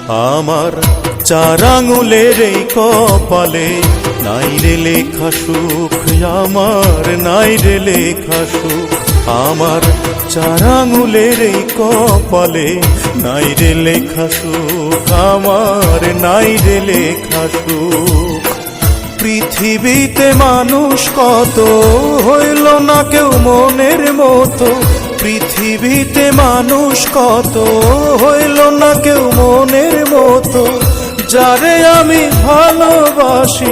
আমার 4 আঙুলের এই কপালে নাই রে লেখা সুখ, আমার নাই রে লেখা সুখ। আমার 4 আঙুলের এই কপালে নাই রে লেখা সুখ, আমার নাই রে লেখা সুখ। পৃথিবীতে মানুষ কত হইল না কেউ মনের মতো, পৃথিবীতে মানুষ কত হইল না কেউ মনের মতো। যারে আমি ভালোবাসি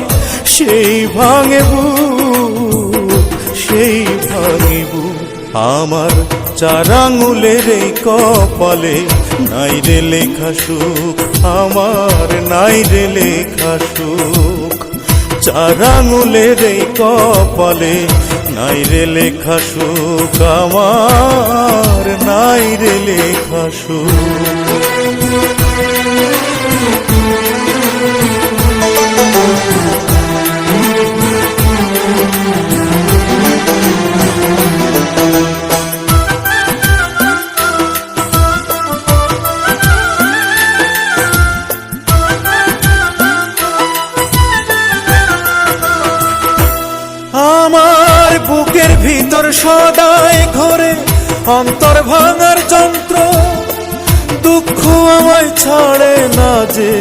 সেই ভাঙে বুক, সেই ভাঙে বুক। আমার 4 আঙুলের এই কপালে নাই রে লেখা সুখ, আমার নাই রে লেখা সুখ। 4 আঙুলের এই কপালে নাই রে লেখা সুখ, আমার নাই রে লেখা সুখ। আমার বুকের ভিতর সদাই ঘরে অন্তর ভাঙার যন্ত্র, দুঃখ আমায় ছাড়ে না যে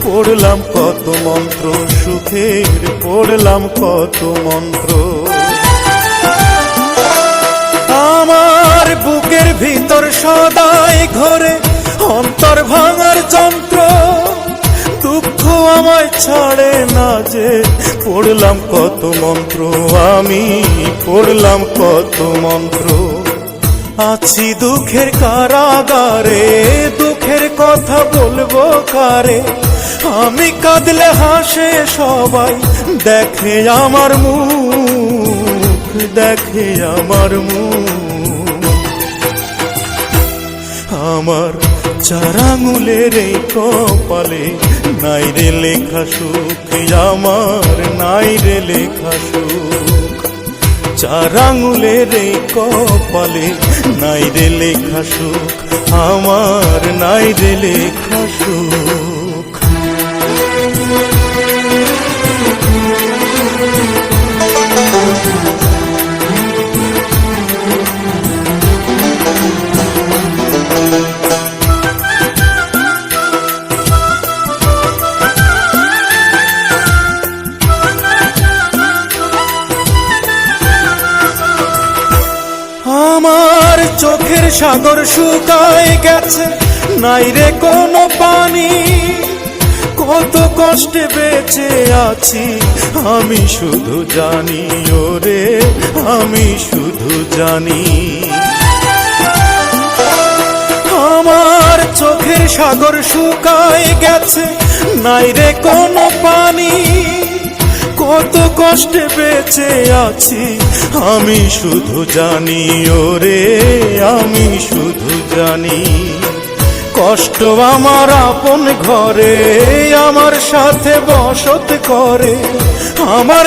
পড়লাম কত মন্ত্র, সুখের পড়লাম কত মন্ত্র। আমার বুকের ভিতর সদাই ঘরে অন্তর ভাঙার যন্ত্র, দুঃখ আমায় ছাড়ে না যে পড়লাম কত মন্ত্র, আমি পড়লাম কত মন্ত্র। আছি দুঃখের কারাগারে, দুঃখের কথা বলবো কারে, আমি কাঁদলে হাসে সবাই, দেখে আমার মুখ, দেখে আমার মুখ। আমার 4 আঙুলের এই কপালে নাই রে লেখা সুখ, আমার নাই রে লেখা সুখ। 4 আঙুলের এই কপালে নাই রে লেখা সুখ, আমার নাই রে লেখা সুখ। আমার চোখের সাগর শুকায় গেছে, নাই রে কোনো পানি, কত কষ্টে বেঁচে আছি আমি শুধু জানি, ওরে আমি শুধু জানি। আমার চোখের সাগর শুকায় গেছে, নাই রে কোনো পানি, কত কষ্টে বেঁচে আছি আমি শুধু জানি, ওরে আমি শুধু জানি। কষ্ট আমার আপন ঘরে আমার সাথে বসত করে, আমার